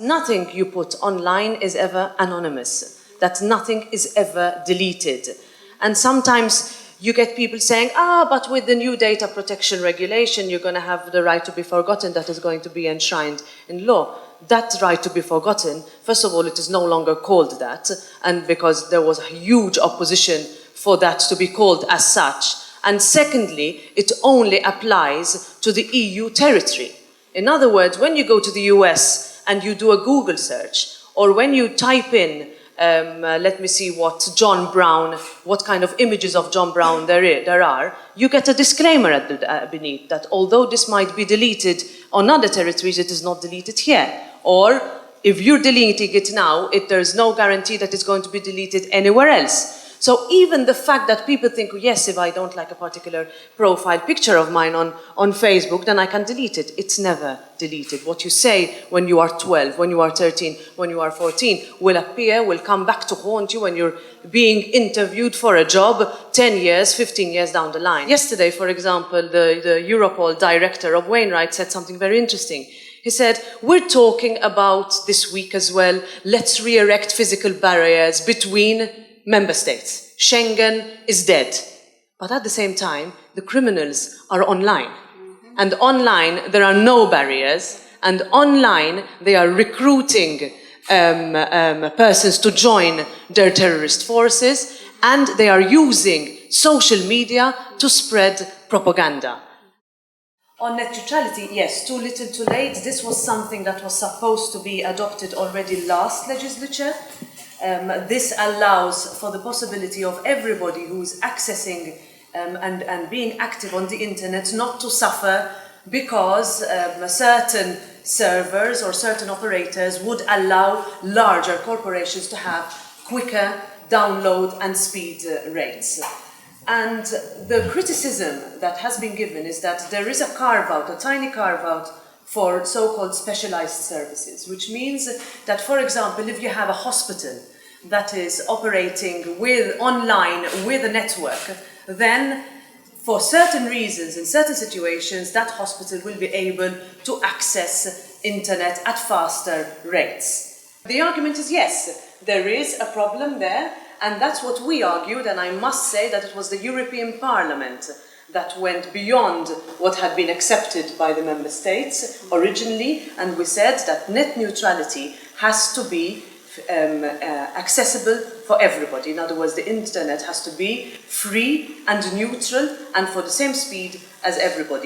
nothing you put online is ever anonymous, that nothing is ever deleted. And sometimes you get people saying, but with the new data protection regulation, you're going to have the right to be forgotten that is going to be enshrined in law. That right to be forgotten, first of all, it is no longer called that, and because there was a huge opposition for that to be called as such. And secondly, it only applies to the EU territory. In other words, when you go to the US and you do a Google search, or when you type in, let me see what John Brown, what kind of images of John Brown there are, you get a disclaimer beneath that although this might be deleted on other territories, it is not deleted here. Or if you're deleting it now, there's no guarantee that it's going to be deleted anywhere else. So even the fact that people think, yes, if I don't like a particular profile picture of mine on Facebook, then I can delete it. It's never deleted. What you say when you are 12, when you are 13, when you are 14 will appear, will come back to haunt you when you're being interviewed for a job 10 years, 15 years down the line. Yesterday, for example, the Europol director of Wainwright said something very interesting. He said, we're talking about this week as well, let's re-erect physical barriers between member states. Schengen is dead. But at the same time, the criminals are online. And online, there are no barriers. And online, they are recruiting persons to join their terrorist forces. And they are using social media to spread propaganda. On net neutrality, yes, too little too late. This was something that was supposed to be adopted already last legislature. This allows for the possibility of everybody who is accessing and being active on the internet not to suffer because certain servers or certain operators would allow larger corporations to have quicker download and speed rates. And the criticism that has been given is that there is a carve-out, a tiny carve-out, for so-called specialized services, which means that, for example, if you have a hospital that is operating online with a network, then for certain reasons, in certain situations, that hospital will be able to access internet at faster rates. The argument is yes, there is a problem there, and that's what we argued, and I must say that it was the European Parliament that went beyond what had been accepted by the member states originally, and we said that net neutrality has to be accessible for everybody. In other words, the internet has to be free and neutral and for the same speed as everybody.